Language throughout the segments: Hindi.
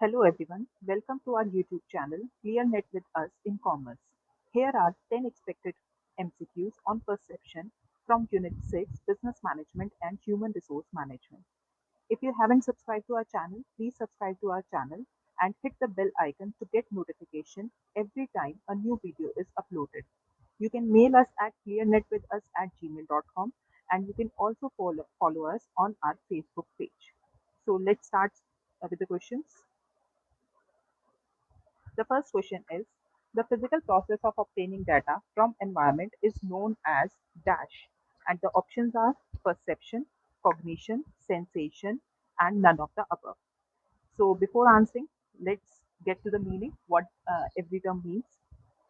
Hello everyone, welcome to our YouTube channel ClearNet with Us in Commerce. Here are 10 expected MCQs on perception from Unit 6 Business Management and Human Resource Management. If you haven't subscribed to our channel, please subscribe to our channel and hit the bell icon to get notification every time a new video is uploaded. You can mail us at clearnetwithus@gmail.com and you can also follow us on our Facebook page. So let's start with the questions. The first question is, the physical process of obtaining data from environment is known as dash, and the options are perception, cognition, sensation, and none of the above. So before answering, let's get to the meaning, what every term means.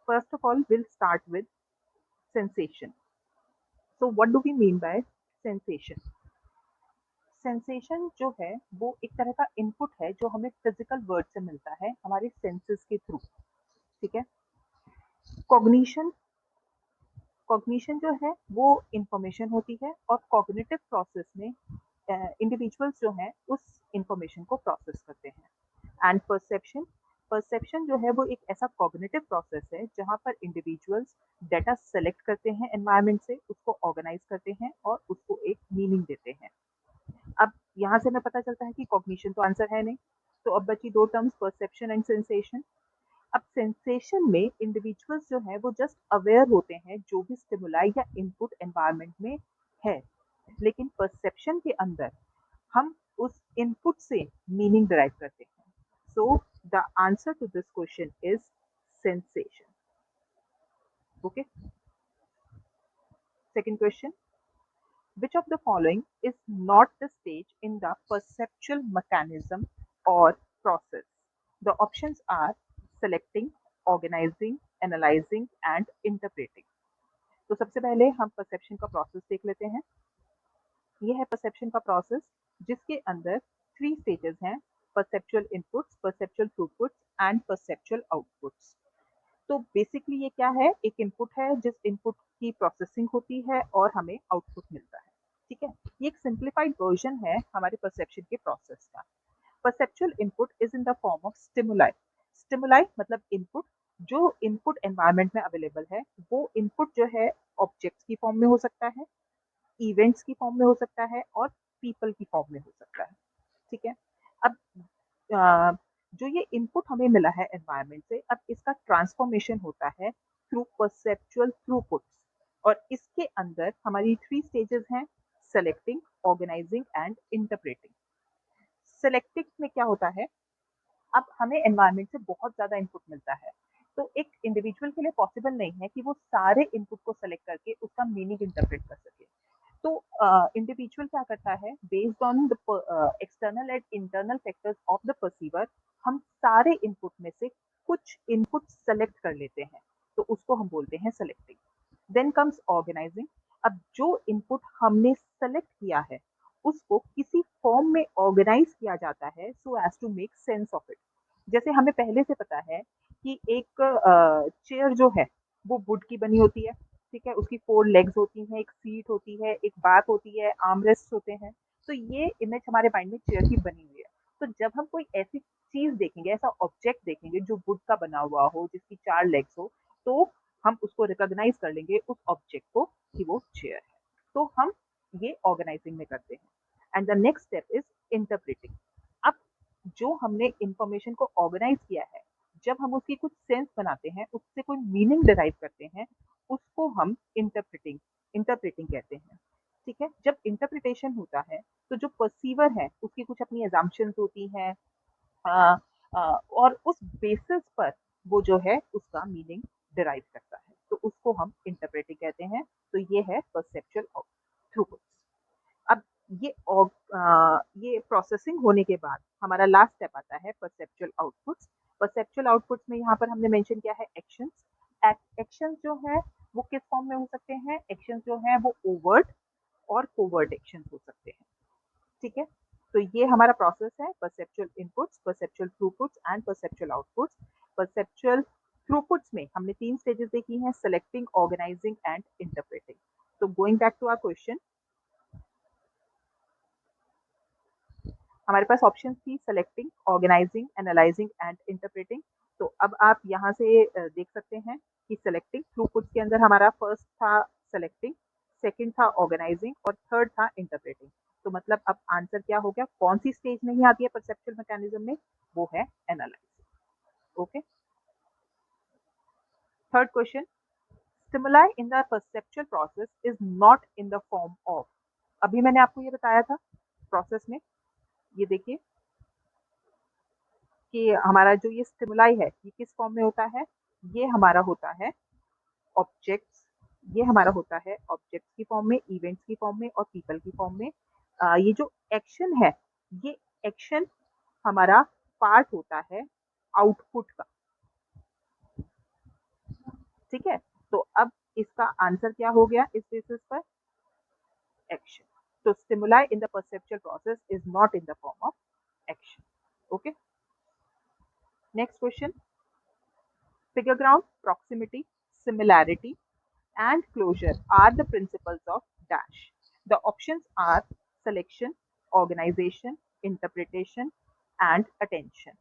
First of all, we'll start with sensation. So what do we mean by sensation? Sensation जो है वो एक तरह का इनपुट है जो हमें फिजिकल वर्ड से मिलता है हमारे सेंसेस के थ्रू. ठीक है. कॉग्निशन कॉग्निशन जो है वो इंफॉर्मेशन होती है और कॉग्निटिव प्रोसेस में इंडिविजुअल्स जो हैं उस इंफॉर्मेशन को प्रोसेस करते हैं. एंड परसेप्शन परसेप्शन जो है वो एक ऐसा कॉग्निटिव प्रोसेस है जहाँ पर इंडिविजुअल्स डाटा सेलेक्ट करते हैं एनवायरनमेंट से, उसको ऑर्गेनाइज करते हैं और उसको एक मीनिंग देते हैं. अब यहाँ से हमें पता चलता है कि कॉग्निशन तो आंसर है नहीं, तो अब बची दो टर्म्स, परसेप्शन एंड सेंसेशन. अब सेंसेशन में इंडिविजुअल्स जो है वो जस्ट अवेयर होते हैं जो भी स्टिमुलाई या इनपुट एनवायरनमेंट में है, लेकिन परसेप्शन के अंदर हम उस इनपुट से मीनिंग डिराइव करते हैं. So the answer to this question is sensation. Okay. Second question, which of the following is not the stage in the perceptual mechanism or process? The options are selecting, organizing, analyzing and interpreting. तो सबसे पहले हम परसेप्शन का प्रोसेस देख लेते हैं. ये है परसेप्शन का प्रोसेस जिसके अंदर 3 स्टेजेस हैं: perceptual inputs, perceptual throughputs and perceptual outputs. तो बेसिकली ये क्या है, एक इनपुट है जिस इनपुट की प्रोसेसिंग होती है और हमें आउटपुट मिलता है. ठीक है. ये एक सिंप्लीफाइड वर्जन है हमारे परसेप्शन के प्रोसेस का. Perceptual input is in the form of stimuli. Stimuli मतलब इनपुट. जो इनपुट एनवायरनमेंट में अवेलेबल है वो इनपुट जो है ऑब्जेक्ट्स की फॉर्म में हो सकता है, इवेंट्स की फॉर्म में हो सकता है और पीपल की फॉर्म में हो सकता है. ठीक है. अब जो ये इनपुट हमें मिला है एनवायरनमेंट से, अब इसका ट्रांसफॉर्मेशन होता है थ्रू परसेप्चुअल थ्रूपुट्स और इसके अंदर हमारी 3 स्टेजेस हैं: selecting, organising and interpreting. Selecting में क्या होता है, अब हमें एनवायरनमेंट से बहुत ज़्यादा इनपुट मिलता है, तो एक इंडिविजुअल के लिए पॉसिबल नहीं है कि वो सारे इनपुट को सेलेक्ट करके उसका मीनिंग इंटरप्रेट कर सके. तो इंडिविजुअल क्या करता है, based on the external and internal factors of the perceiver, हम सारे इनपुट में से कुछ इनपुट सेलेक्ट कर लेते हैं, तो उसको हम बोलते हैं सेलेक्टिंग. Then comes organising. अब जो इनपुट हमने सेलेक्ट किया है उसको किसी फॉर्म में ऑर्गेनाइज किया जाता है so as to make sense of it. जैसे हमें पहले से पता है कि एक चेयर जो है वो वुड की बनी होती है. ठीक है. उसकी 4 लेग्स होती हैं, एक सीट होती है, एक बैक होती है, आर्मरेस्ट होते हैं. तो ये इमेज हमारे माइंड में चेयर की बनी हुई है. तो जब हम कोई ऐसी चीज देखेंगे, ऐसा ऑब्जेक्ट देखेंगे जो वुड का बना हुआ हो, जिसकी 4 लेग्स हो, तो हम उसको रिकॉग्नाइज कर लेंगे उस ऑब्जेक्ट को कि वो चेयर है. तो हम ये ऑर्गेनाइजिंग में करते हैं. And the next step is interpreting. अब जो हमने इंफॉर्मेशन को ऑर्गेनाइज किया है, जब हम उसकी कुछ सेंस बनाते हैं, उससे कोई मीनिंग डिराइव करते हैं, उसको हम इंटरप्रेटिंग इंटरप्रेटिंग कहते हैं. ठीक है. जब इंटरप्रिटेशन होता है तो जो परसीवर है उसकी कुछ अपनी एजम्पशंस होती हैं, अ, और उस बेसिस पर वो जो है उसका मीनिंग डिराइव करता है, तो उसको हम इंटरप्रेटिंग कहते हैं. तो ये है परसेप्चुअल थ्रूपुट. अब ये प्रोसेसिंग होने के बाद हमारा लास्ट स्टेप आता है परसेप्चुअल आउटपुट्स. परसेप्चुअल आउटपुट्स में यहाँ पर हमने मेंशन किया है एक्शंस. एक्शंस जो है वो किस फॉर्म में हो सकते हैं, एक्शंस जो है वो ओवर्ट और कोवर्ट एक्शंस हो सकते हैं. ठीक है. तो ये हमारा प्रोसेस है: perceptual inputs, perceptual throughputs and perceptual outputs. Perceptual throughputs में हमने 3 स्टेजेस देखी हैं: सेलेक्टिंग, ऑर्गेनाइजिंग एंड इंटरप्रेटिंग. तो going back to our question, हमारे पास ऑप्शन थी selecting, organising, analysing and interpreting. तो अब आप यहाँ से देख सकते हैं कि सेलेक्टिंग थ्रूपुट के अंदर हमारा फर्स्ट था सेलेक्टिंग, सेकंड था ऑर्गेनाइजिंग और थर्ड था इंटरप्रेटिंग। तो मतलब अब आंसर क्या हो गया, कौन सी स्टेज नहीं आती है परसेप्चुअल मैकेनिज्म में, वो है analysing. Okay, third question, stimuli in the perceptual process is not in the form of। अभी मैंने आपको ये बताया था प्रोसेस में, ये देखिए कि हमारा जो ये स्टिमुलाई है ये किस फॉर्म में होता है, ये हमारा होता है ऑब्जेक्ट्स, ये हमारा होता है ऑब्जेक्ट्स की फॉर्म में, इवेंट्स की फॉर्म में और पीपल की फॉर्म में। ये जो एक्शन है, ये एक्शन हमारा पार्ट होता है आउटपुट का। ठीक है, तो अब इसका आंसर क्या हो गया इस बेसिस पर, action. So stimuli in the perceptual process is not in the form of action. Okay. Next question. Figure ground, proximity, similarity, and closure are the principles of dash. The options are selection, organization, interpretation, and attention.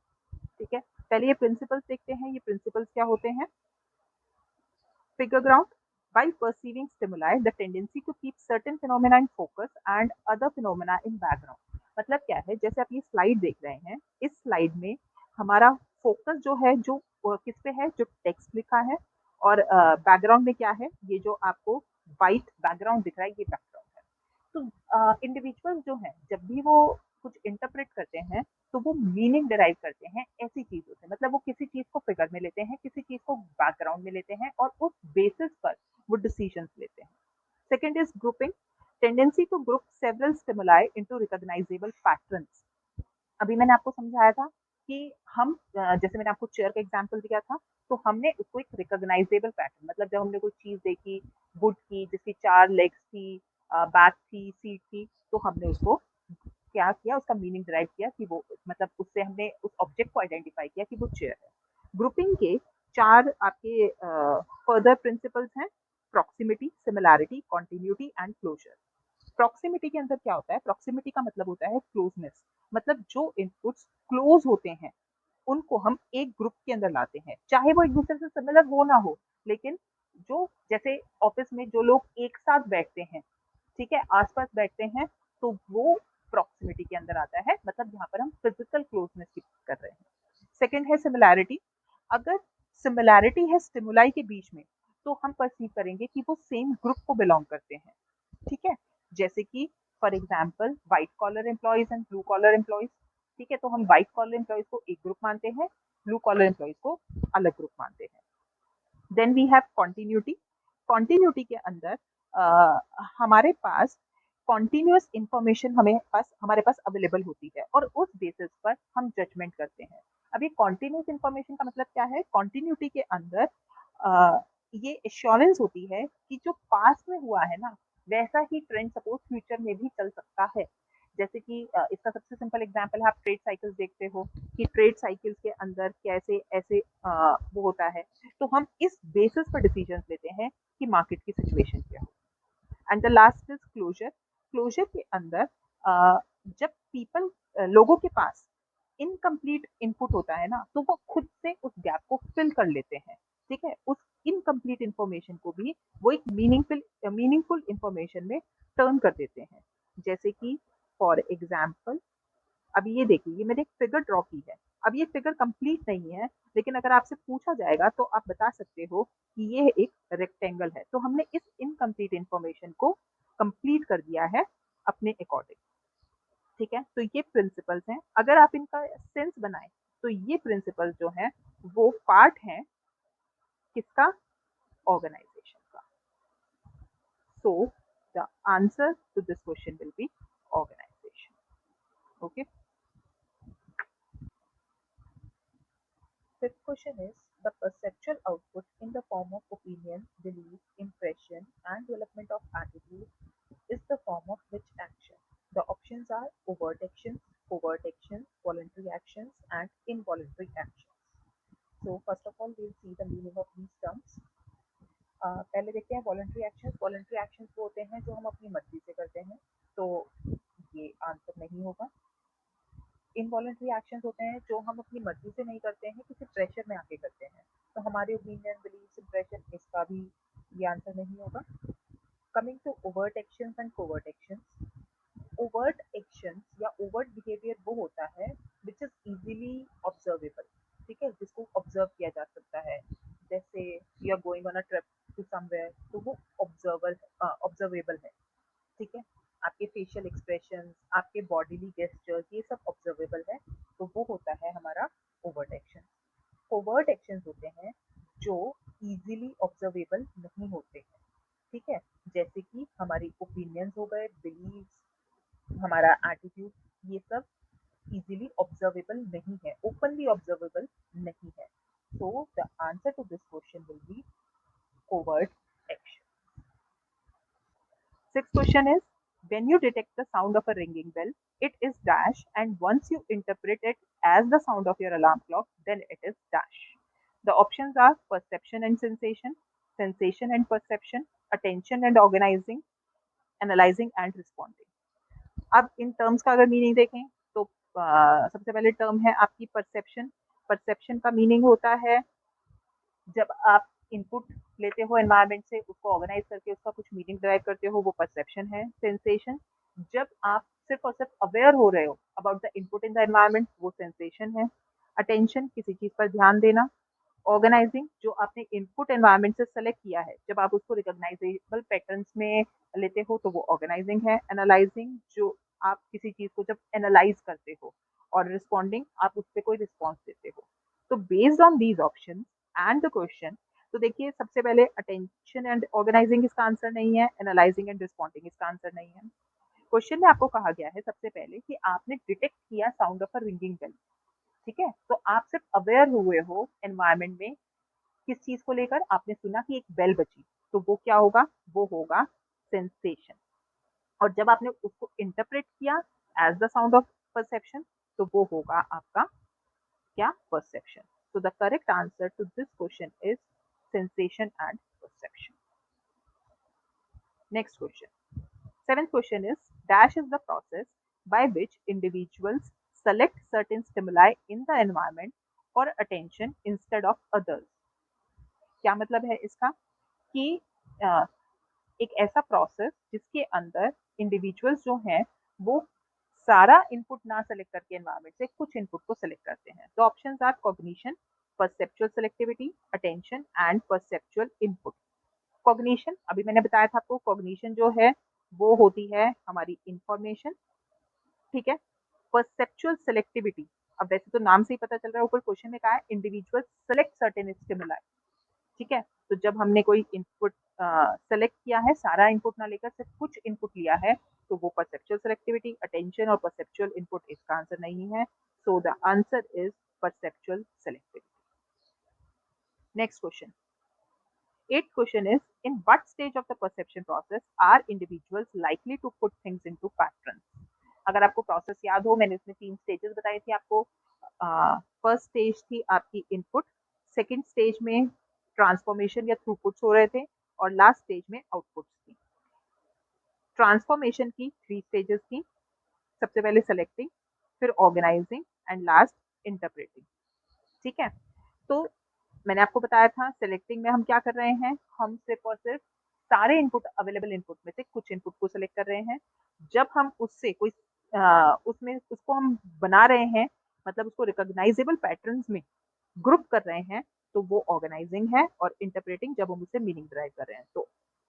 ठीक है, पहले ये प्रिंसिपल्स देखते हैं, ये प्रिंसिपल्स क्या होते हैं। Figure ground, by perceiving stimuli, the tendency to keep certain phenomena in focus and other phenomena in background। मतलब क्या है, जैसे आप ये स्लाइड देख रहे हैं, इस स्लाइड में हमारा फोकस जो है, जो किस पे है, जो टेक्स्ट लिखा है, और बैकग्राउंड में क्या है, ये जो आपको वाइट बैकग्राउंड दिख रहा है, ये बैकग्राउंड है। तो इंडिविजुअल जो है, जब भी वो कुछ इंटरप्रेट करते हैं, तो वो मीनिंग डिराइव करते हैं ऐसी चीजों से। मतलब वो किसी चीज को फिगर में लेते हैं, किसी चीज को बैकग्राउंड में लेते हैं, और उस बेसिस पर वो डिसीजंस लेते हैं। Second is grouping, tendency to group several stimuli into recognisable patterns. अभी मैंने आपको समझाया था कि हम जैसे मैंने आपको चेयर का एग्जांपल दिया था, तो हमने उसको एक रिकॉग्नाइजेबल पैटर्न, मतलब जब हमने कोई चीज देखी वुड की जिसकी 4 लेग्स थी, बैक थी, सीट थी, तो हमने उसको क्या किया, उसका मीनिंग डिराइव किया कि वो, मतलब उससे हमने उस ऑब्जेक्ट को आइडेंटिफाई किया कि वो चेयर है। ग्रुपिंग के 4 आपके फर्दर प्रिंसिपल्स हैं, proximity, similarity, continuity and closure. Proximity के अंदर क्या होता है, प्रॉक्सिमिटी का मतलब होता है क्लोजनेस। मतलब जो इनपुट्स क्लोज होते हैं उनको हम एक ग्रुप के अंदर लाते हैं, चाहे वो एक दूसरे से सिमिलर हो ना हो, लेकिन जो जैसे ऑफिस में जो लोग एक साथ बैठते हैं, ठीक है, आसपास बैठते हैं, तो वो प्रॉक्सिमिटी के अंदर आता है। मतलब यहाँ पर हम फिजिकल क्लोजनेस की बात कर रहे हैं। सेकंड है सिमिलैरिटी। अगर सिमिलैरिटी है स्टिमुलाई के बीच में, तो हम परसीव करेंगे कि वो सेम ग्रुप को बिलोंग करते हैं। ठीक है, जैसे कि for example white collar employees and blue collar employees. ठीक है, तो हम व्हाइट कॉलर एम्प्लॉयज को एक ग्रुप मानते हैं, ब्लू कॉलर एम्प्लॉयज को अलग ग्रुप मानते हैं। Then we have continuity. Continuity के अंदर हमारे पास कॉन्टिन्यूस इंफॉर्मेशन हमारे पास अवेलेबल होती है, और उस बेसिस पर हम जजमेंट करते हैं। अब ये कॉन्टिन्यूस इंफॉर्मेशन का मतलब क्या है, कॉन्टिन्यूटी के अंदर ये एश्योरेंस होती है कि जो पास्ट में हुआ है ना, वैसा ही ट्रेंड सपोज फ्यूचर में भी चल सकता है। जैसे कि इसका सबसे सिंपल एग्जांपल है, आप ट्रेड साइकिल्स देखते हो कि ट्रेड साइकिल्स के अंदर कैसे ऐसे वो होता है, तो हम इस बेसिस पर डिसीजन लेते हैं कि मार्केट की सिचुएशन क्या हो। And the last is closure. Closure के अंदर जब पीपल लोगों के पास इनकम्प्लीट इनपुट होता है ना, तो वो खुद से उस गैप को फिल कर लेते हैं। ठीक है, उस इनकम्प्लीट इंफॉर्मेशन को भी वो एक मीनिंगफुल इंफॉर्मेशन में टर्न कर देते हैं। जैसे कि फॉर एग्जाम्पल, अभी ये देखिए, ये मैंने एक फिगर ड्रॉ की है। अब ये फिगर कंप्लीट नहीं है, लेकिन अगर आपसे पूछा जाएगा तो आप बता सकते हो कि ये एक रेक्टेंगल है। तो हमने इस इनकम्प्लीट इंफॉर्मेशन को कंप्लीट कर दिया है अपने अकॉर्डिंग। ठीक है, तो ये प्रिंसिपल्स हैं। अगर आप इनका सेंस बनाएं, तो ये प्रिंसिपल्स जो हैं वो पार्ट हैं किसका, ऑर्गेनाइजेशन का। So the answer to this question will be organisation. Okay, fifth question is, the perceptual output in the form of opinion, belief, impression, and development of attitude is the form of which action? The options are overt actions, voluntary actions, and involuntary actions. So first of all, we'll see the meaning of these terms. पहले देखते हैं वॉलंटरी एक्शंस। वॉलंटरी एक्शंस वो होते हैं जो हम अपनी मर्जी से करते हैं, तो ये आंसर नहीं होगा। इनवॉलंटरी एक्शंस होते हैं जो हम अपनी मर्जी से नहीं करते हैं, किसी प्रेशर में आके करते हैं। तो हमारे ओपिनियन, बिलीव्स, इंप्रेशन, इसका भी ये आंसर नहीं होगा। Coming to overt actions and covert actions. Overt actions या ओवर्ट बिहेवियर वो होता है विच इज इजीली ऑब्जर्वेबल, ठीक है, जिसको ऑब्जर्व किया जा सकता है। जैसे you are going on a trip to somewhere, तो वो ऑब्जर्वेबल है, ठीक है। आपके फेशियल एक्सप्रेशन, आपके बॉडीली गेस्चर्स, ये सब ऑब्जर्वेबल है, तो वो होता है हमारा ओवर्ट एक्शन। कोवर्ट एक्शन होते हैं जो इजीली ऑब्जर्वेबल नहीं होते हैं, ठीक है। जैसे कि हमारी ओपिनियंस हो गए, बिलीव्स, हमारा एटीट्यूड, ये सब इजीली ऑब्जर्वेबल नहीं है, ओपनली ऑब्जर्वेबल नहीं है। So the answer to this question will be covert action. Sixth question is, when you detect the sound of a ringing bell, it is dash, and once you interpret it as the sound of your alarm clock, then it is dash. The options are perception and sensation and perception, attention and organizing, analyzing and responding. अब इन टर्म्स का अगर मीनिंग देखें तो सबसे पहले टर्म है आपकी परसेप्शन। परसेप्शन का मीनिंग होता है जब आप इनपुट लेते हो एनवायरनमेंट से, उसको ऑर्गेनाइज करके उसका कुछ मीनिंग ड्राइव करते हो, वो परसेप्शन है। सेंसेशन, जब आप सिर्फ और सिर्फ अवेयर हो रहे हो about the input in the environment, वो सेंसेशन है। अटेंशन, किसी चीज पर ध्यान देना। ऑर्गेनाइजिंग, जो आपने इनपुट एनवायरनमेंट से सेलेक्ट किया है, जब आप उसको रिकॉग्नाइजेबल पैटर्न्स में लेते हो तो वो ऑर्गेनाइजिंग है। एनालाइजिंग, जो आप किसी चीज को जब एनालाइज करते हो। और रिस्पॉन्डिंग, आप उस पर कोई रिस्पॉन्स देते हो। तो based on these option and the question, तो देखिए सबसे पहले अटेंशन एंड ऑर्गेनाइजिंग इसका आंसर नहीं है, एनालाइजिंग एंड रिस्पॉन्डिंग इसका आंसर नहीं है। क्वेश्चन में आपको कहा गया है सबसे पहले कि आपने डिटेक्ट किया sound of a ringing bell, ठीक है। तो आप सिर्फ अवेयर हुए हो एनवायरनमेंट में, किस चीज को लेकर आपने सुना कि एक बेल बजी, तो वो क्या होगा, वो होगा सेंसेशन। और जब आपने उसको इंटरप्रेट किया as the sound of perception, तो वो होगा आपका क्या, perception. So the correct answer to this question is sensation and perception. Next question. Seventh question is, dash is the process by which individuals select certain stimuli in the environment for attention instead of others. क्या मतलब है इसका कि एक ऐसा प्रोसेस जिसके अंदर इंडिविजुअल्स जो हैं वो सारा इनपुट ना सेलेक्ट करके एनवायरनमेंट से कुछ इनपुट को सेलेक्ट करते हैं। तो options are cognition, perceptual selectivity, attention and perceptual input. Cognition, अभी मैंने बताया था आपको, कॉग्निशन जो है वो होती है हमारी इंफॉर्मेशन, ठीक है। परसेप्चुअल सेलेक्टिविटी, अब वैसे तो नाम से ही पता चल रहा है, ऊपर क्वेश्चन में कहा है इंडिविजुअल सेलेक्ट सर्टेन स्टिमुलाई, ठीक है। तो जब हमने कोई इनपुट सेलेक्ट किया है, सारा इनपुट ना लेकर सिर्फ कुछ इनपुट लिया है, तो वो परसेप्चुअल सेलेक्टिविटी। अटेंशन और परसेप्चुअल इनपुट इसका आंसर नहीं है। So the answer is perceptual selectivity. Next question. Eighth question is, in what stage of the perception process are individuals likely to put things into patterns? अगर आपको प्रोसेस याद हो, मैंने इसमें 3 स्टेजेस बताई थी आपको। फर्स्ट स्टेज थी आपकी इनपुट, सेकंड स्टेज में ट्रांसफॉर्मेशन या थ्रूपुट्स हो रहे थे, और लास्ट स्टेज में आउटपुट्स थी। ट्रांसफॉर्मेशन की 3 स्टेजेस थी, सबसे पहले सेलेक्टिंग, फिर ऑर्गेनाइजिंग एंड लास्ट इंटरप्रेटिंग, ठीक है। तो मैंने आपको बताया था सेलेक्टिंग में हम क्या कर रहे हैं, हम सिर्फ और सिर्फ सारे इनपुट, अवेलेबल इनपुट में से कुछ इनपुट को सेलेक्ट कर रहे हैं। जब हम उससे कोई उसमें उसको हम बना रहे हैं, मतलब उसको रिकॉग्नाइजेबल पैटर्न्स में ग्रुप कर रहे हैं, तो वो ऑर्गेनाइजिंग है। और इंटरप्रेटिंग, जब हम उससे मीनिंग ड्राइव कर रहे हैं। तो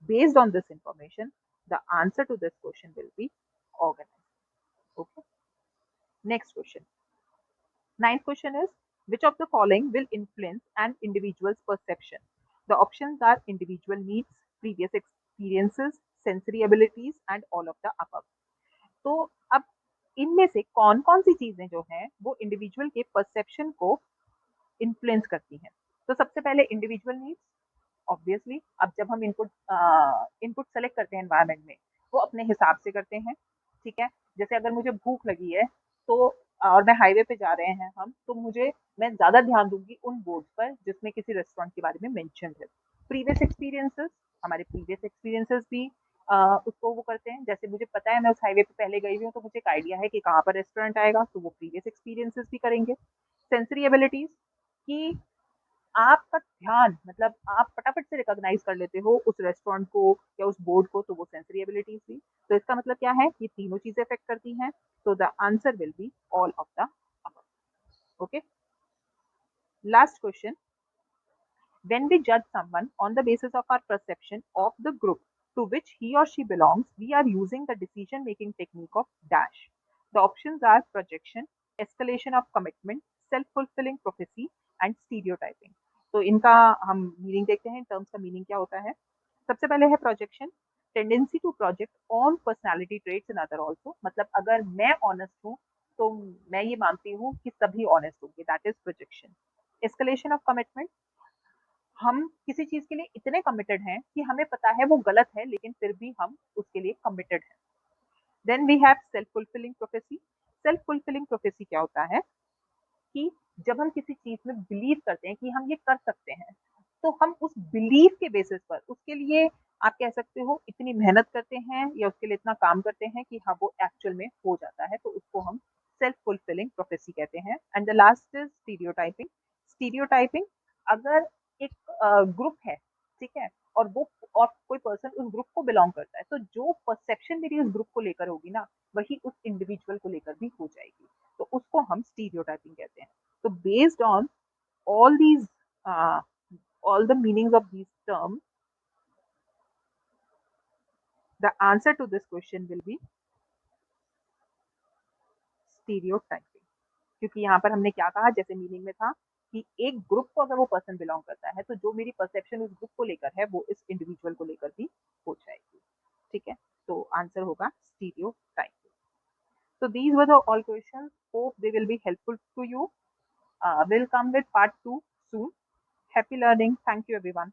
based on this information, the answer to this question will be organising. Okay, next question. Ninth question is, which of the following will influence an individual's perception? The options are individual needs, previous experiences, sensory abilities, and all of the above. तो अब इनमें से कौन कौन सी चीजें जो हैं वो इंडिविजुअल के परसेप्शन को इन्फ्लुएंस करती हैं? तो सबसे पहले इंडिविजुअल नीड्स, ऑब्वियसली अब जब हम इनपुट इनपुट सेलेक्ट करते हैं एनवायरनमेंट में, वो अपने हिसाब से करते हैं, ठीक है। जैसे अगर मुझे भूख लगी है, तो और मैं हाईवे पे जा रहे हैं हम, तो मैं ज्यादा ध्यान दूंगी उन बोर्ड्स पर जिसमें किसी रेस्टोरेंट के बारे में मेंशन है। प्रीवियस एक्सपीरियंसेस, हमारे प्रीवियस एक्सपीरियंसेस भी उसको वो करते हैं। जैसे मुझे पता है मैं उस हाईवे पे पहले गई हुई हूँ, तो मुझे एक आइडिया है कि कहाँ पर रेस्टोरेंट आएगा, तो वो प्रीवियस एक्सपीरियंसेस भी करेंगे। सेंसरी एबिलिटीज, कि आपका ध्यान मतलब आप फटाफट से रिकॉग्नाइज कर लेते हो उस रेस्टोरेंट को या उस बोर्ड को, तो वो सेंसरी एबिलिटीज थी। तो इसका मतलब क्या है, ये तीनों चीजें इफेक्ट करती हैं। तो the answer will be all of the above. Okay, last question. When we judge someone on the basis of our perception of the group to which he or she belongs, we are using the decision making technique of dash. The options are projection, escalation of commitment, self fulfilling prophecy and stereotyping. तो इनका हम मीनिंग देखते हैं, इन टर्म्स का मीनिंग क्या होता है। सबसे पहले है projection, tendency to project on personality traits in other also. मतलब अगर मैं ऑनेस्ट हूँ तो मैं ये मानती हूँ कि सभी ऑनेस्ट होंगे, that is projection. Escalation of commitment, हम किसी चीज के लिए इतने कमिटेड हैं कि हमें पता है वो गलत है, लेकिन फिर भी हम उसके लिए कमिटेड हैं। Then we have self fulfilling prophecy. Self fulfilling prophecy क्या होता है कि जब हम किसी चीज में बिलीव करते हैं कि हम ये कर सकते हैं, तो हम उस बिलीव के बेसिस पर उसके लिए, आप कह सकते हो, इतनी मेहनत करते हैं या उसके लिए इतना काम करते हैं कि हाँ वो एक्चुअल में हो जाता है, तो उसको हम सेल्फ फुलफिलिंग प्रोफेसी कहते हैं। And the last is stereotyping. Stereotyping, अगर एक ग्रुप है, ठीक है, और वो और कोई पर्सन उस ग्रुप को बिलोंग करता है, तो जो परसेप्शन मेरी उस ग्रुप को लेकर होगी ना, वही उस इंडिविजुअल को लेकर भी हो जाएगी, तो उसको हम स्टीरियोटाइपिंग कहते हैं। तो based on all these uh, all the meanings of these terms, the answer to this question will be stereotyping। क्योंकि यहाँ पर हमने क्या कहा, जैसे मीनिंग में था कि एक ग्रुप को अगर वो पर्सन बिलोंग करता है, तो जो मेरी परसेप्शन उस ग्रुप को लेकर है वो इस इंडिविजुअल को लेकर भी हो जाएगी। ठीक है, तो आंसर होगा stereotyping. So these were the all questions. Hope they will be helpful to you. We'll come with part 2 soon. Happy learning. Thank you everyone.